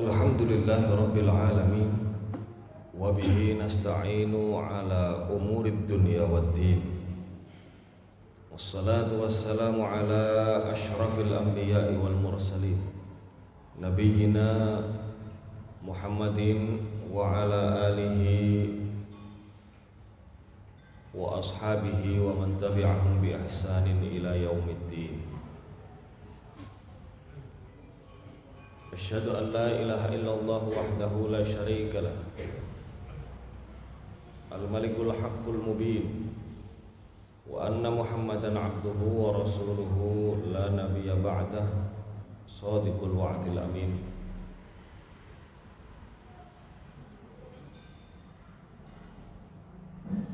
Alhamdulillahi Rabbil Alamin. Wabihi nasta'inu ala umurid dunya waddin. Wassalatu wassalamu ala ashrafil anbiya'i wal mursalin, Nabiyyina Muhammadin wa ala alihi wa ashabihi wa man tabi'ahum bi ihsanin ila yaumiddin. Asyhadu an la ilaha illallah wahdahu la syarika lah, al-malikul haqqul mubin, wa anna Muhammadan abduhu wa rasuluhu la nabiyya ba'dah, shadiqul wa'dil amin.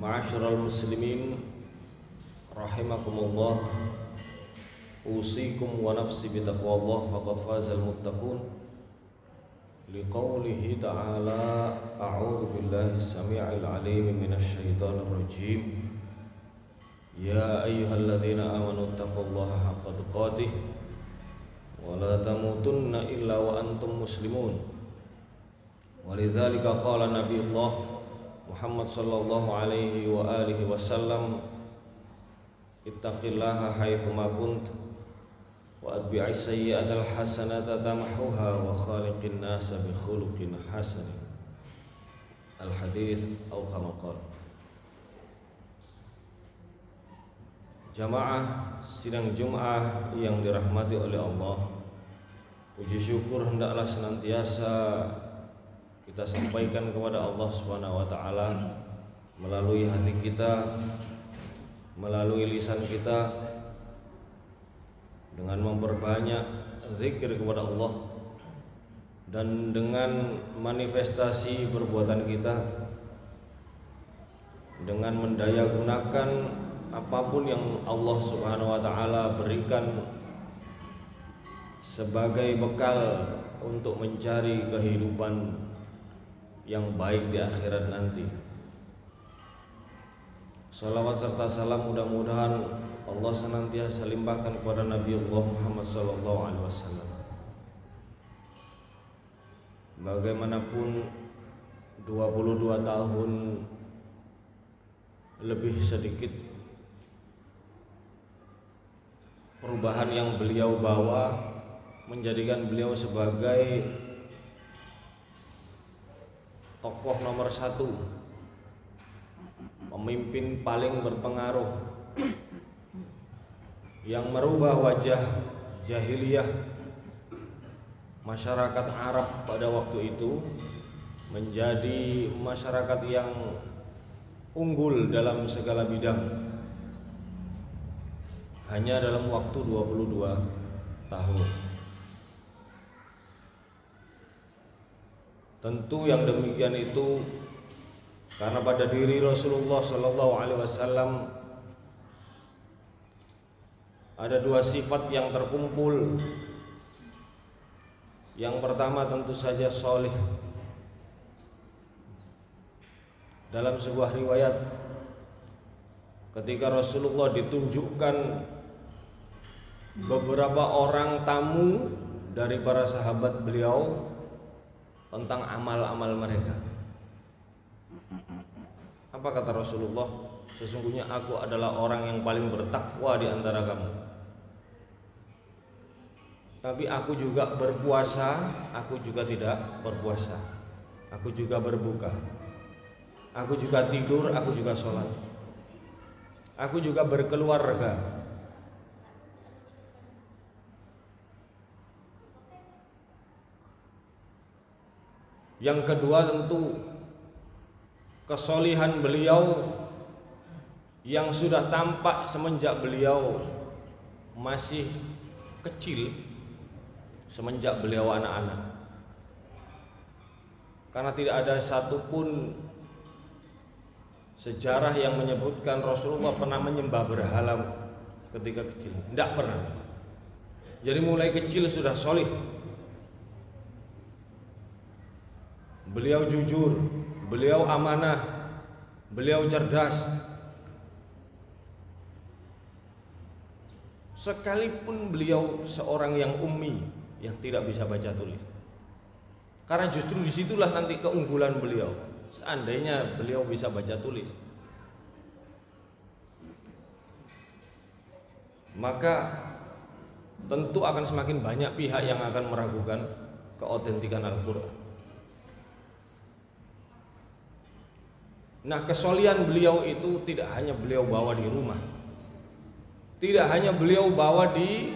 Ma'asyiral muslimin rahimakumullah, usikum wa nafsi bitaqwallah faqad fazal muttaqun. Liqaulihi ta'ala, a'udzu billahi samii'il 'aliim minasy syaithaanir rajiim. Ya ayyuhalladzina amanu taqullaha haqqa tuqatih wa la tamutunna illa wa antum muslimun. Walidzalika qala Nabiullah Muhammad sallallahu alaihi wa alihi wasallam, ittaqillaha haitsu ma kunt wa atbi'is sayyi'atal hasanata tamhuha wa khaliqin nasa bi khuluqin hasan. Al-hadits atau kama qala. Jamaah sidang Jumat yang dirahmati oleh Allah, puji syukur hendaklah senantiasa kita sampaikan kepada Allah Subhanahu wa taala melalui hati kita, melalui lisan kita, dengan memperbanyak zikir kepada Allah dan dengan manifestasi perbuatan kita, dengan mendayagunakan apapun yang Allah Subhanahu wa taala berikan sebagai bekal untuk mencari kehidupan yang baik di akhirat nanti. Salawat serta salam mudah-mudahan Allah senantiasa limpahkan kepada Nabiullah Muhammad sallallahu alaihi wasallam. Bagaimanapun 22 tahun lebih sedikit perubahan yang beliau bawa menjadikan beliau sebagai tokoh nomor 1, pemimpin paling berpengaruh yang merubah wajah jahiliyah masyarakat Arab pada waktu itu menjadi masyarakat yang unggul dalam segala bidang hanya dalam waktu 22 tahun. Tentu yang demikian itu karena pada diri Rasulullah sallallahu alaihi wasallam ada 2 sifat yang terkumpul. Yang pertama tentu saja soleh. Dalam sebuah riwayat, ketika Rasulullah ditunjukkan beberapa orang tamu dari para sahabat beliau tentang amal-amal mereka, apa kata Rasulullah? Sesungguhnya aku adalah orang yang paling bertakwa di antara kamu. Tapi aku juga berpuasa, aku juga tidak berpuasa. Aku juga berbuka. Aku juga tidur, aku juga sholat. Aku juga berkeluarga. Yang kedua tentu kesolihan beliau yang sudah tampak semenjak beliau masih kecil, semenjak beliau anak-anak. Karena tidak ada satupun sejarah yang menyebutkan Rasulullah pernah menyembah berhala ketika kecil. Tidak pernah. Jadi mulai kecil sudah solih. Beliau jujur, beliau amanah, beliau cerdas. Sekalipun beliau seorang yang ummi, yang tidak bisa baca tulis, Karena justru disitulah nanti keunggulan beliau. Seandainya beliau bisa baca tulis, maka tentu akan semakin banyak pihak yang akan meragukan keautentikan Al-Quran. Nah, kesolihan beliau itu tidak hanya beliau bawa di rumah, tidak hanya beliau bawa di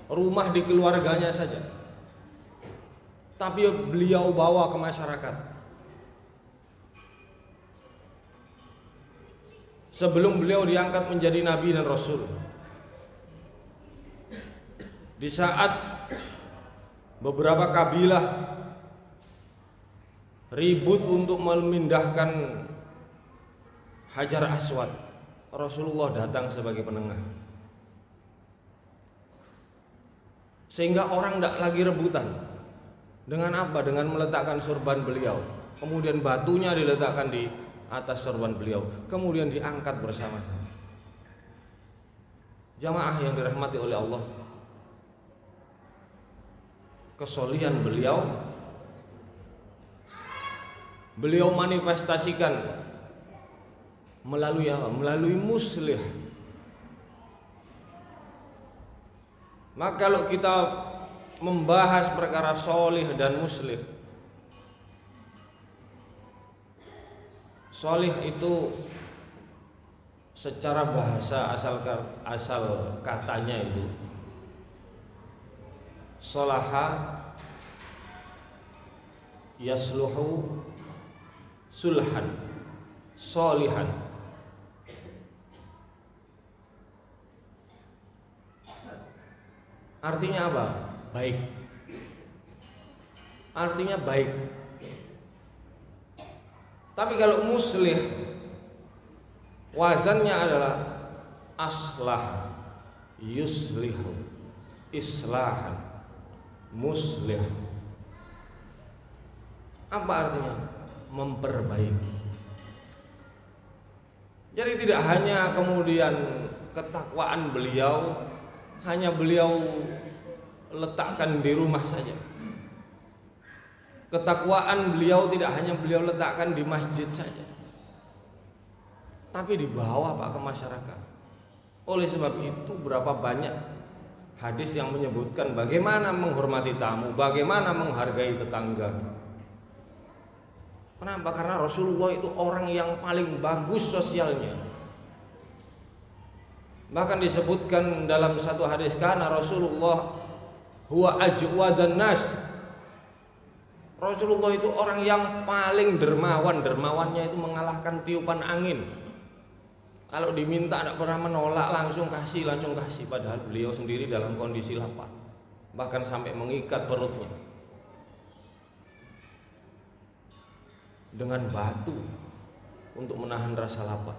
rumah di keluarganya saja, tapi beliau bawa ke masyarakat. Sebelum beliau diangkat menjadi nabi dan rasul, di saat beberapa kabilah ribut untuk memindahkan Hajar Aswad, Rasulullah datang sebagai penengah, sehingga orang tidak lagi rebutan. Dengan apa? Dengan meletakkan sorban beliau, kemudian batunya diletakkan di atas sorban beliau, kemudian diangkat bersama. Jamaah yang dirahmati oleh Allah, kesolihan beliau manifestasikan melalui apa? Melalui muslih. Maka kalau kita membahas perkara solih dan muslih, solih itu secara bahasa asal katanya itu solaha yasluhu sulhan, solihan. Artinya apa? Baik. Artinya baik. Tapi kalau muslih, wazannya adalah aslah yuslihu islahan muslih. Apa artinya? Memperbaiki. Jadi tidak hanya kemudian ketakwaan beliau hanya beliau letakkan di rumah saja. Ketakwaan beliau tidak hanya beliau letakkan di masjid saja, tapi dibawa Pak ke masyarakat. Oleh sebab itu berapa banyak hadis yang menyebutkan bagaimana menghormati tamu, bagaimana menghargai tetangga. Kenapa? Karena Rasulullah itu orang yang paling bagus sosialnya. Bahkan disebutkan dalam satu hadis, karena Rasulullah huwa ajwadan nas. Rasulullah itu orang yang paling dermawan. Dermawannya itu mengalahkan tiupan angin. Kalau diminta tidak pernah menolak, langsung kasih. Padahal beliau sendiri dalam kondisi lapar, bahkan sampai mengikat perutnya dengan batu untuk menahan rasa lapar.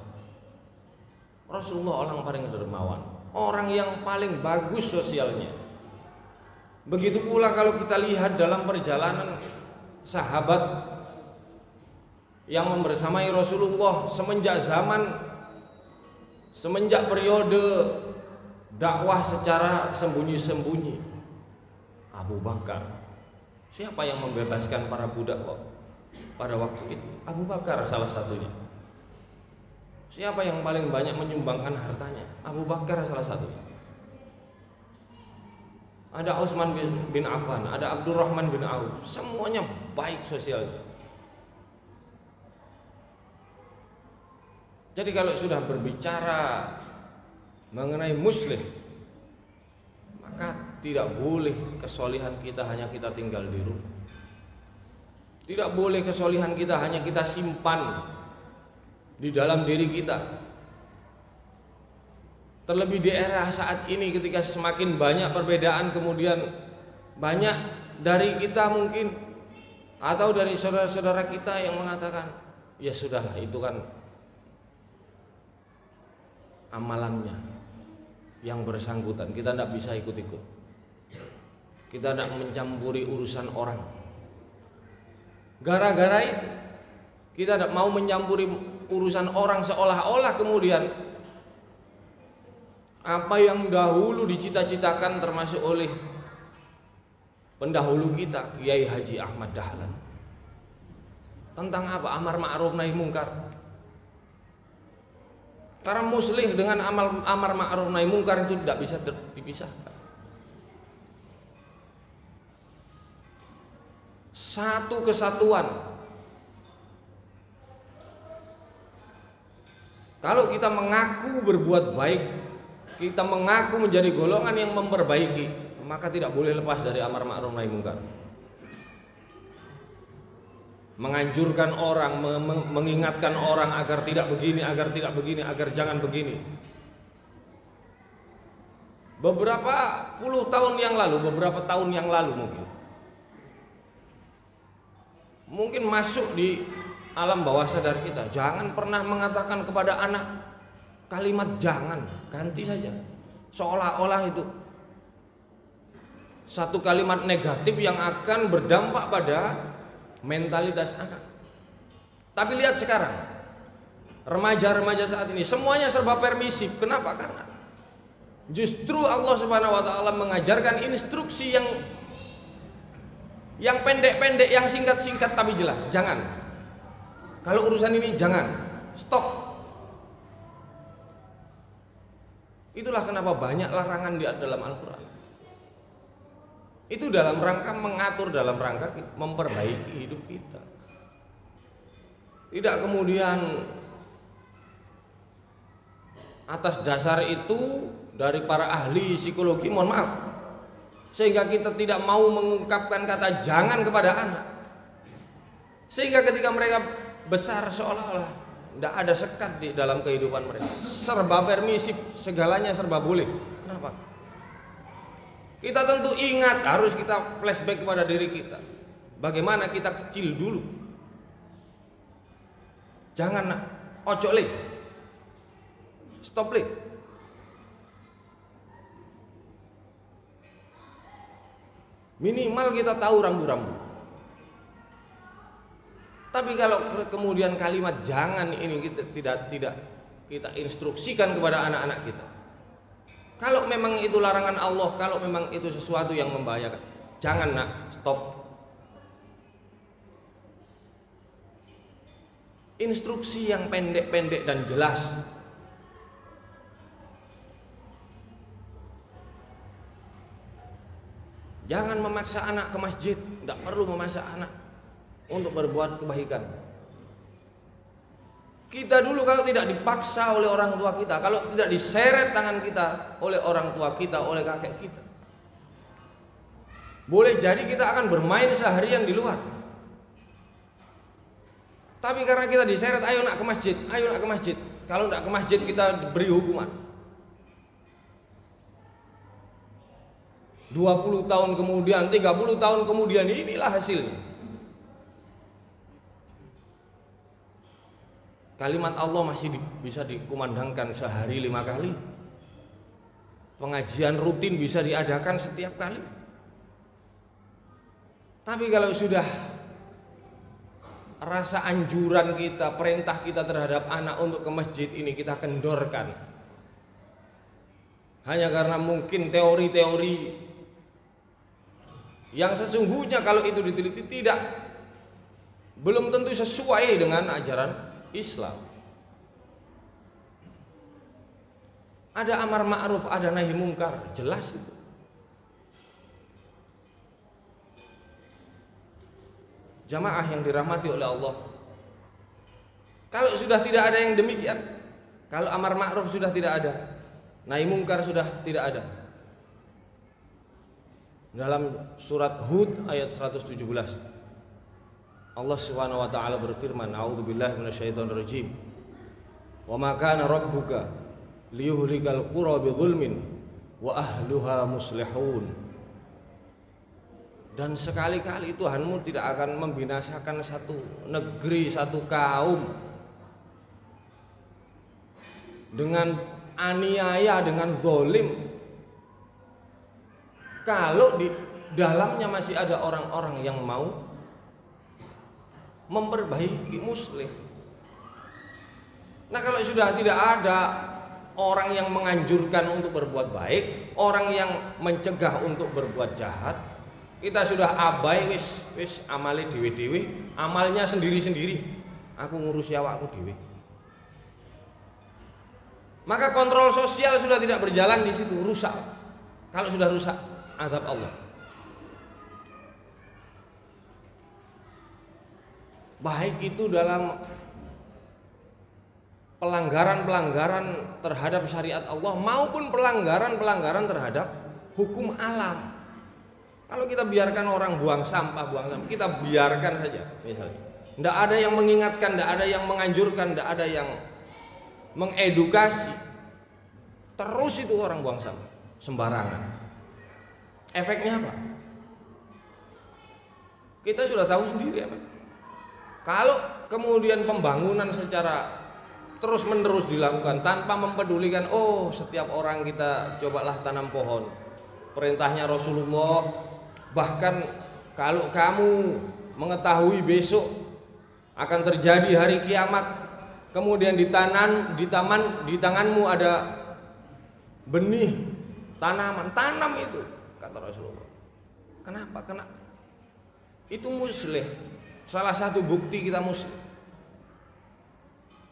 Rasulullah orang paling dermawan, orang yang paling bagus sosialnya. Begitu pula kalau kita lihat dalam perjalanan sahabat yang membersamai Rasulullah semenjak periode dakwah secara sembunyi-sembunyi. Abu Bakar, siapa yang membebaskan para budak pada waktu itu? Abu Bakar salah satunya. Siapa yang paling banyak menyumbangkan hartanya? Abu Bakar salah satunya. Ada Utsman bin Affan, ada Abdurrahman bin Auf, semuanya baik sosialnya. Jadi kalau sudah berbicara mengenai muslih, maka tidak boleh kesolihan kita hanya kita tinggal di rumah. Tidak boleh kesolihan kita hanya kita simpan di dalam diri kita. Terlebih di era saat ini ketika semakin banyak perbedaan, kemudian banyak dari kita mungkin atau dari saudara-saudara kita yang mengatakan, ya sudahlah itu kan amalannya yang bersangkutan, kita tidak bisa ikut-ikut, kita tidak mencampuri urusan orang. Gara-gara itu kita tidak mau mencampuri urusan orang, seolah-olah kemudian apa yang dahulu dicita-citakan termasuk oleh pendahulu kita, Kiai Haji Ahmad Dahlan, Tentang apa? Amar ma'ruf nahi mungkar. Karena muslih dengan amar ma'ruf nahi mungkar itu tidak bisa dipisahkan. Satu kesatuan. Kalau kita mengaku berbuat baik, kita mengaku menjadi golongan yang memperbaiki, maka tidak boleh lepas dari amar ma'ruf nahi mungkar. Menganjurkan orang, mengingatkan orang agar tidak begini, agar tidak begini, agar jangan begini. Beberapa puluh tahun yang lalu, beberapa tahun yang lalu mungkin masuk di alam bawah sadar kita. Jangan pernah mengatakan kepada anak kalimat jangan, ganti saja. Seolah-olah itu satu kalimat negatif yang akan berdampak pada mentalitas anak. Tapi lihat sekarang, remaja-remaja saat ini semuanya serba permisif. Kenapa? Karena justru Allah Subhanahu wa taala mengajarkan instruksi yang pendek-pendek, yang singkat-singkat tapi jelas. Jangan. Kalau urusan ini jangan. Stop. Itulah kenapa banyak larangan di dalam Al-Qur'an. Itu dalam rangka mengatur, dalam rangka memperbaiki hidup kita. Tidak kemudian atas dasar itu dari para ahli psikologi, mohon maaf, sehingga kita tidak mau mengungkapkan kata jangan kepada anak. Sehingga ketika mereka besar seolah-olah tidak ada sekat di dalam kehidupan mereka. Serba permisif, segalanya serba boleh. Kenapa? Kita tentu ingat, harus kita flashback kepada diri kita. Bagaimana kita kecil dulu. Jangan nak, ojo le. Stop le. Minimal kita tahu rambu-rambu. Tapi kalau kemudian kalimat jangan ini kita tidak kita instruksikan kepada anak-anak kita. Kalau memang itu larangan Allah, kalau memang itu sesuatu yang membahayakan, jangan nak, stop. Instruksi yang pendek-pendek dan jelas. Jangan memaksa anak ke masjid, tidak perlu memaksa anak untuk berbuat kebaikan. Kita dulu kalau tidak dipaksa oleh orang tua kita, kalau tidak diseret tangan kita oleh orang tua kita, oleh kakek kita, boleh jadi kita akan bermain seharian di luar. Tapi karena kita diseret, ayo nak ke masjid, ayo nak ke masjid. Kalau tidak ke masjid kita beri hukuman. 20 tahun kemudian, 30 tahun kemudian, inilah hasilnya. Kalimat Allah masih bisa dikumandangkan sehari 5 kali. Pengajian rutin bisa diadakan setiap kali. Tapi kalau sudah rasa anjuran kita, perintah kita terhadap anak untuk ke masjid ini kita kendorkan, hanya karena mungkin teori-teori yang sesungguhnya kalau itu diteliti belum tentu sesuai dengan ajaran Islam. Ada amar ma'ruf, ada nahi mungkar, jelas itu. Jamaah yang dirahmati oleh Allah, kalau sudah tidak ada yang demikian, kalau amar ma'ruf sudah tidak ada, nahi mungkar sudah tidak ada. Dalam surat Hud ayat 117, Allah Subhanahu wa taala berfirman, a'udzubillahi minasyaitonirrajim. Wa ma kana rabbuka liyuhlikal qura bidzulmin wa ahluha muslihun. Dan sekali-kali Tuhanmu tidak akan membinasakan satu negeri, satu kaum dengan aniaya, dengan zalim, kalau di dalamnya masih ada orang-orang yang mau memperbaiki, muslih. Nah, kalau sudah tidak ada orang yang menganjurkan untuk berbuat baik, orang yang mencegah untuk berbuat jahat, Kita sudah abai wis amale dhewe-dhewe, amalnya sendiri-sendiri. Aku ngurusi awakku dhewe. Maka kontrol sosial sudah tidak berjalan di situ, rusak. Kalau sudah rusak, azab Allah. Baik itu dalam pelanggaran-pelanggaran terhadap syariat Allah maupun pelanggaran-pelanggaran terhadap hukum alam. Kalau kita biarkan orang buang sampah, kita biarkan saja misalnya. Tidak ada yang mengingatkan, tidak ada yang menganjurkan, tidak ada yang mengedukasi. Terus itu orang buang sampah sembarangan. Efeknya apa? Kita sudah tahu sendiri apa. Kalau kemudian pembangunan secara terus-menerus dilakukan tanpa mempedulikan, oh setiap orang kita cobalah tanam pohon. Perintahnya Rasulullah. Bahkan kalau kamu mengetahui besok akan terjadi hari kiamat, kemudian di tanganmu ada benih tanaman, tanam itu, kata Rasulullah. Kenapa? Karena itu muslih. Salah satu bukti kita muslim.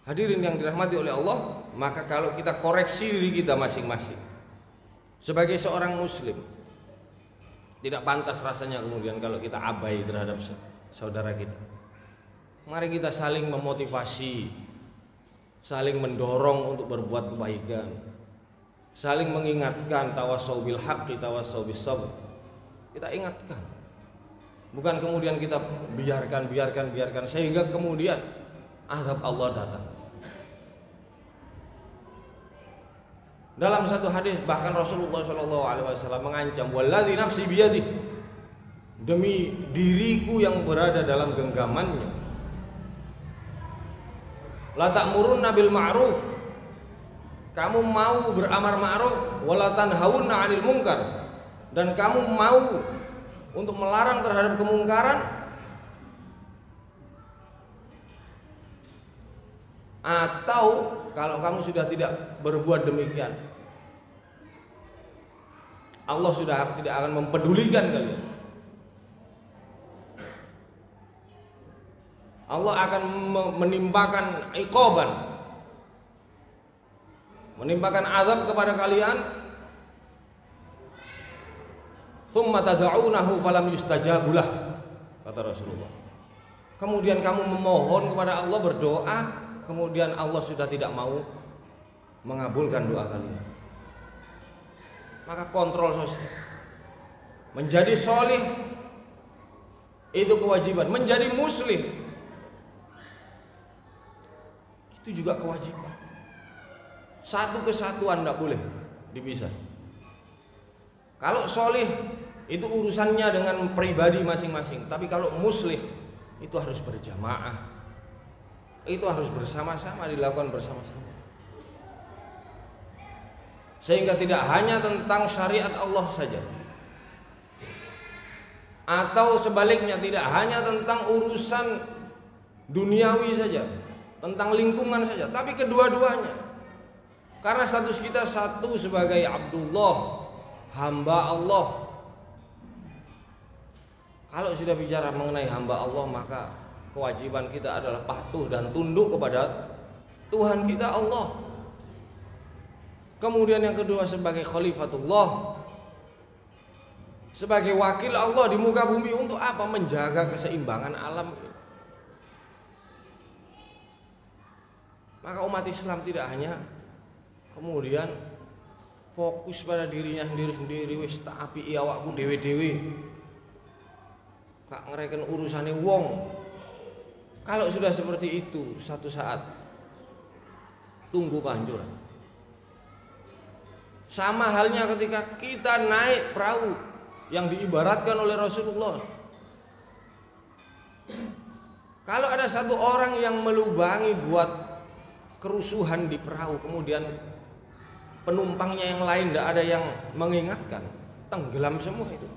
Hadirin yang dirahmati oleh Allah, maka kalau kita koreksi diri kita masing-masing sebagai seorang muslim, tidak pantas rasanya kemudian kalau kita abai terhadap saudara kita. Mari kita saling memotivasi, saling mendorong untuk berbuat kebaikan, saling mengingatkan, tawasau bil haqqi tawasau bis sabr. Kita ingatkan, bukan kemudian kita biarkan sehingga kemudian azab Allah datang. Dalam satu hadis bahkan Rasulullah SAW mengancam, walladzi nafsi biyadihi, demi diriku yang berada dalam genggamannya, la ta'murunna bil ma'ruf, kamu mau beramar ma'ruf, wala tanhauna 'anil munkar, dan kamu mau untuk melarang terhadap kemungkaran, atau kalau kamu sudah tidak berbuat demikian, Allah sudah tidak akan mempedulikan kalian. Allah akan menimpakan iqaban, menimpakan azab kepada kalian. Tsumma tad'unahu falam yustajabulah, kata Rasulullah. Kemudian kamu memohon kepada Allah, berdoa, kemudian Allah sudah tidak mau mengabulkan doa kalian. Maka kontrol sosial. Menjadi solih itu kewajiban. Menjadi muslih itu juga kewajiban. Satu kesatuan tidak boleh dipisah. Kalau solih itu urusannya dengan pribadi masing-masing. Tapi kalau muslih itu harus berjamaah. Itu harus bersama-sama, dilakukan bersama-sama. Sehingga tidak hanya tentang syariat Allah saja, atau sebaliknya tidak hanya tentang urusan duniawi saja, tentang lingkungan saja, tapi kedua-duanya. Karena status kita satu sebagai Abdullah, hamba Allah. Kalau sudah bicara mengenai hamba Allah, maka kewajiban kita adalah patuh dan tunduk kepada Tuhan kita Allah. Kemudian yang kedua, sebagai khalifatullah, sebagai wakil Allah di muka bumi, untuk apa? Menjaga keseimbangan alam. Maka umat Islam tidak hanya kemudian fokus pada dirinya sendiri-sendiri, wis tak apiki awakku dhewe-dhewe, kak ngereken urusane wong. Kalau sudah seperti itu, satu saat tunggu kehancuran. Sama halnya ketika kita naik perahu yang diibaratkan oleh Rasulullah. Kalau ada satu orang yang melubangi buat kerusuhan di perahu, kemudian penumpangnya yang lain tidak ada yang mengingatkan, tenggelam semua itu.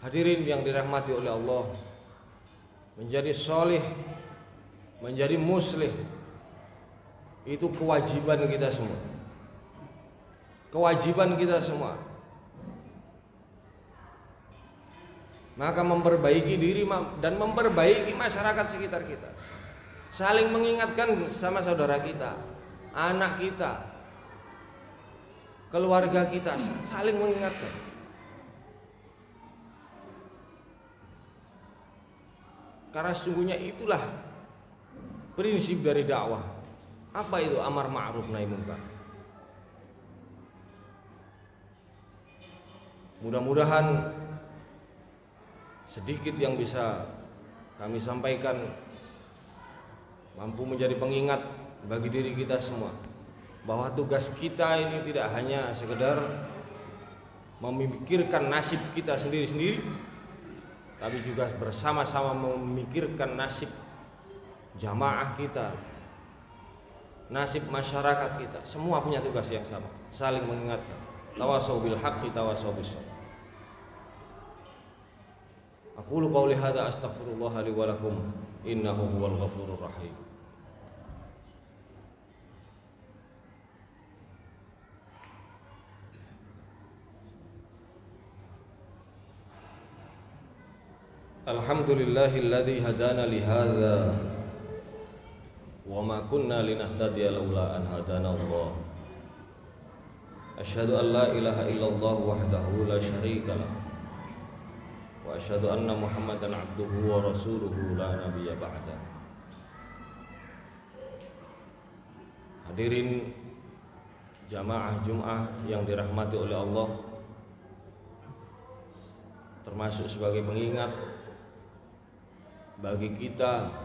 Hadirin yang dirahmati oleh Allah, menjadi solih, menjadi muslih itu kewajiban kita semua. kewajiban kita semua. Maka memperbaiki diri dan memperbaiki masyarakat sekitar kita. Saling mengingatkan sama saudara kita, anak kita, keluarga kita, saling mengingatkan. Karena sesungguhnya itulah prinsip dari dakwah. Apa itu amar ma'ruf nahi munkar? Mudah-mudahan sedikit yang bisa kami sampaikan mampu menjadi pengingat bagi diri kita semua bahwa tugas kita ini tidak hanya sekedar memikirkan nasib kita sendiri-sendiri, tapi juga bersama-sama memikirkan nasib jamaah kita, nasib masyarakat kita. Semua punya tugas yang sama, saling mengingatkan. Tawasau bil haqqi tawasau bis sabr. Aqulu qawli hadza astaghfirullah li wa lakum innahu huwal ghafurur rahim. Alhamdulillahilladzi hadana li hadza wa ma kunna linahtadiya laula an hadana Allah. Asyhadu an la ilaha illallah wahdahu la syarika lah. Wa asyhadu anna Muhammadan abduhu wa rasuluhu la nabiyya ba'da. Hadirin jamaah Jum'ah yang dirahmati oleh Allah, termasuk sebagai pengingat bagi kita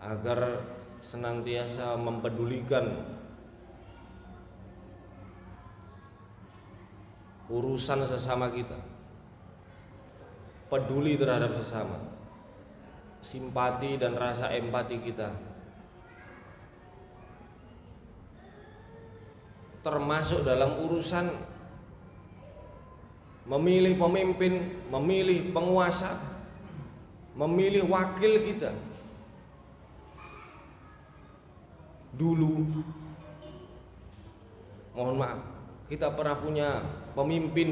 agar senantiasa mempedulikan urusan sesama kita, peduli terhadap sesama, simpati dan rasa empati kita, termasuk dalam urusan memilih pemimpin, memilih penguasa, memilih wakil kita. Dulu, mohon maaf, kita pernah punya pemimpin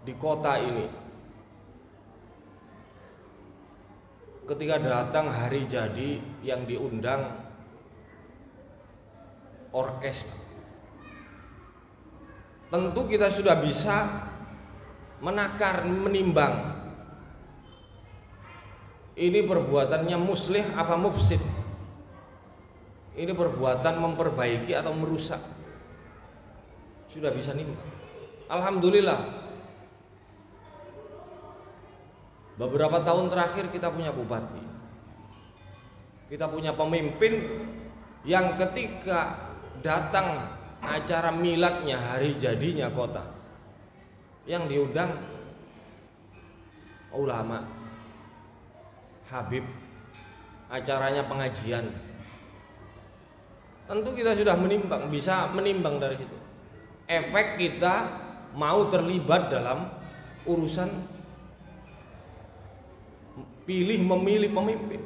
di kota ini. Ketika datang hari jadi yang diundang orkes, tentu kita sudah bisa menakar, menimbang ini perbuatannya muslih apa mufsid, ini perbuatan memperbaiki atau merusak. Sudah bisa nimbang. Alhamdulillah, beberapa tahun terakhir kita punya bupati, kita punya pemimpin yang ketika datang acara miladnya, hari jadinya kota, yang diundang ulama, habib, acaranya pengajian. Tentu kita sudah menimbang, bisa menimbang dari situ. Efek kita mau terlibat dalam urusan memilih pemimpin,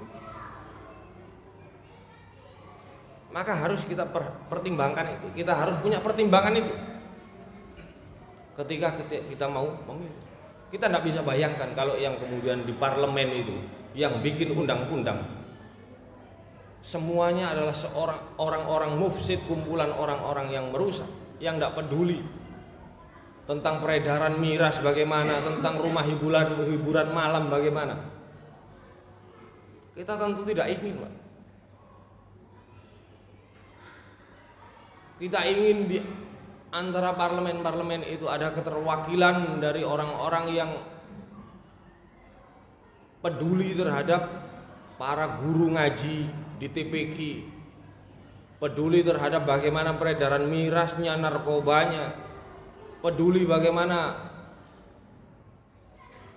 maka harus kita pertimbangkan itu. Kita harus punya pertimbangan itu ketika kita mau memilih. Kita tidak bisa bayangkan kalau yang kemudian di parlemen itu yang bikin undang-undang semuanya adalah orang-orang mufsid, kumpulan orang-orang yang merusak, yang tidak peduli tentang peredaran miras bagaimana, tentang rumah hiburan malam bagaimana. Kita tentu tidak ingin, Pak. Kita ingin di antara parlemen-parlemen itu ada keterwakilan dari orang-orang yang peduli terhadap para guru ngaji di TPQ, peduli terhadap bagaimana peredaran mirasnya, narkobanya, peduli bagaimana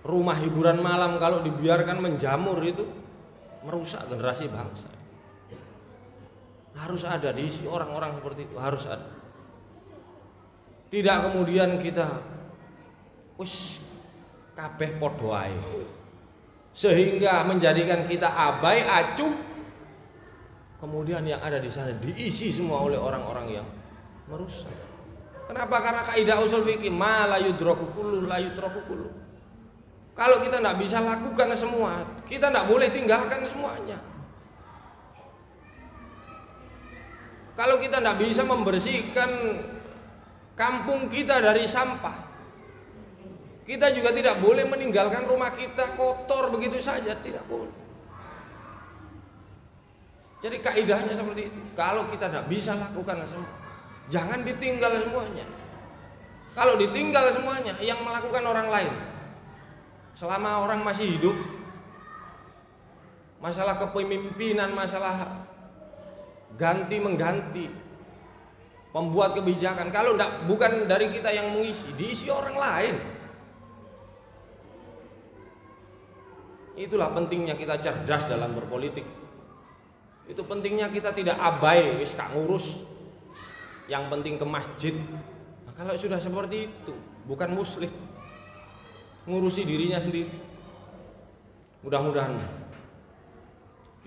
rumah hiburan malam kalau dibiarkan menjamur itu merusak generasi bangsa. Harus ada diisi orang-orang seperti itu, harus ada. Tidak kemudian kita wis kabeh padha ae, sehingga menjadikan kita abai, acuh kemudian yang ada di sana diisi semua oleh orang-orang yang merusak. Kenapa? Karena kaidah usul fikih ma la yudraku kullu la yutraku kullu. Kalau kita tidak bisa lakukan semua, kita tidak boleh tinggalkan semuanya. Kalau kita tidak bisa membersihkan kampung kita dari sampah, kita juga tidak boleh meninggalkan rumah kita kotor begitu saja, tidak boleh. Jadi kaidahnya seperti itu. Kalau kita tidak bisa lakukan semua, jangan ditinggal semuanya. Kalau ditinggal semuanya, yang melakukan orang lain. Selama orang masih hidup, masalah kepemimpinan, masalah ganti mengganti, pembuat kebijakan, kalau bukan dari kita yang mengisi, diisi orang lain. Itulah pentingnya kita cerdas dalam berpolitik. Itu pentingnya kita tidak abai, wis gak ngurus, yang penting ke masjid. Nah, kalau sudah seperti itu, bukan muslim, ngurusi dirinya sendiri. Mudah-mudahan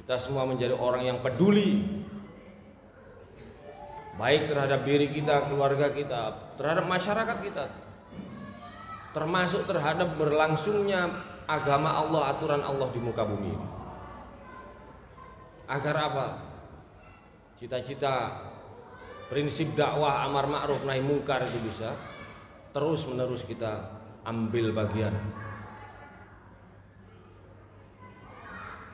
kita semua menjadi orang yang peduli, baik terhadap diri kita, keluarga kita, terhadap masyarakat kita, termasuk terhadap berlangsungnya agama Allah, aturan Allah di muka bumi. Agar apa? Cita-cita prinsip dakwah amar ma'ruf nahi mungkar itu bisa terus menerus kita ambil bagian.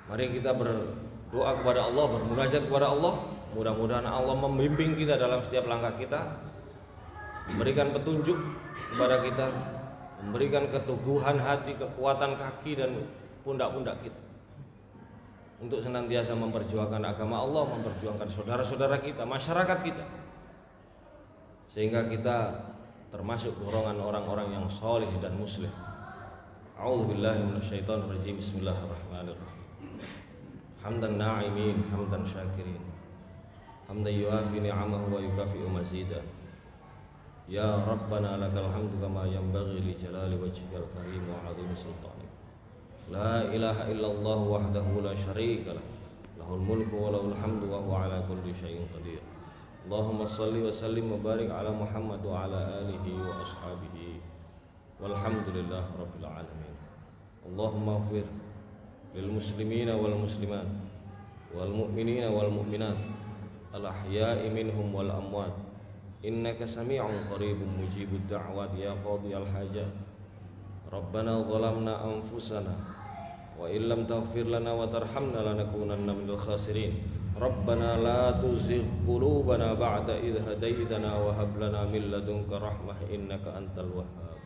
Mari kita berdoa kepada Allah, bermunajat kepada Allah. Mudah-mudahan Allah membimbing kita dalam setiap langkah kita, memberikan petunjuk kepada kita, memberikan keteguhan hati, kekuatan kaki dan pundak-pundak kita untuk senantiasa memperjuangkan agama Allah, memperjuangkan saudara-saudara kita, masyarakat kita, sehingga kita termasuk golongan orang-orang yang saleh dan muslim. A'udzubillahi minasyaitonir rajim. Bismillahirrahmanirrahim. Hamdan na'imin, hamdan syakirin, hamdan yuafi ni'amahu wa yukafi'u mazidah. Ya Rabbana lakal hamdu kama yanbaghi li jalali wajhikal karim wa 'azimi sultanik. La ilaha illallah wahdahu la syarika lah, lahul mulku wa lahul hamdu wa huwa ala kulli syai'in qadir. Allahumma salli wa sallim wa barik ala Muhammad wa ala alihi wa ashabihi walhamdulillah rabbil alamin. Allahumma ighfir lil muslimina wal muslimat wal mu'minina wal mu'minat al ahya'i minhum wal amwat innaka sami'un qaribun mujibud da'wat ya qadiyal hajat. Rabbana zalamna anfusana wa illam taghfir lana wa tarhamna lanakunanna minal khasirin. Rabbana la tuzigh qulubana ba'da idh hadaytana wa hab lana min ladunka rahmah innaka antal wahhab.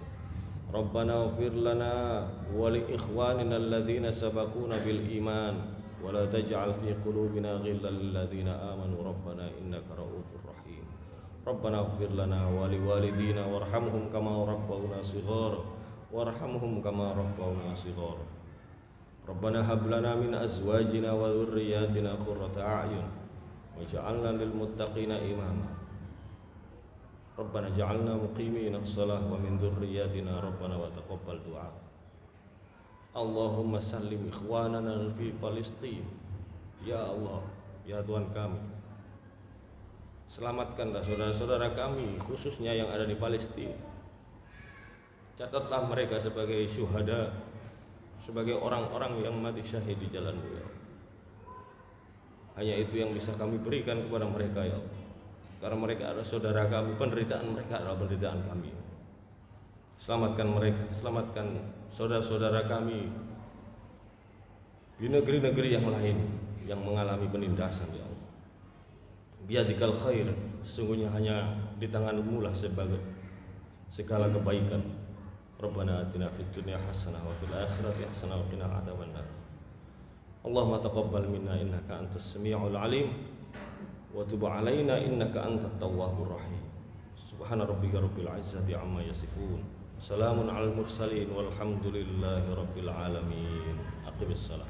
Rabbana ighfir lana wa li ikhwanina alladhina sabaquna bil iman wa la taj'al fi qulubina ghillan lil ladzina amanu rabbana innaka ra'ufur rahim. Rabbana ighfir lana wa li walidina warhamhum kama rabbawna shighara warhamhum kama rabbawna shighara. Rabbana hab lana min azwajina wa dhurriyyatina qurrata a'yun waj'alna lil muttaqina imama. Rabbana ja'alna muqimina shalah wa min dhurriyyatina rabbana wa taqabbal du'a. Allahumma sallim ikhwanana fi Palestin. Ya Allah, ya Tuhan kami, selamatkanlah saudara-saudara kami khususnya yang ada di Palestina. Catatlah mereka sebagai syuhada, sebagai orang-orang yang mati syahid di jalan-Mu ya Allah. Hanya itu yang bisa kami berikan kepada mereka ya Allah, karena mereka adalah saudara kami, penderitaan mereka adalah penderitaan kami. Selamatkan mereka, selamatkan saudara-saudara kami di negeri-negeri yang lain yang mengalami penindasan ya Allah. Biyadikal khair, sesungguhnya hanya di tangan-Mu lah sebagai segala kebaikan. Rabbana atina fid dunya hasanah wa fil akhirati hasanah wa qina adzabannar. Allahumma taqabbal minna innaka antas samiul alim wa tub alaina innaka antat tawwabur rahim. Subhana rabbika rabbil izzati amma yasifun. Salamun alal mursalin walhamdulillahi rabbil alamin. Aqimis salat.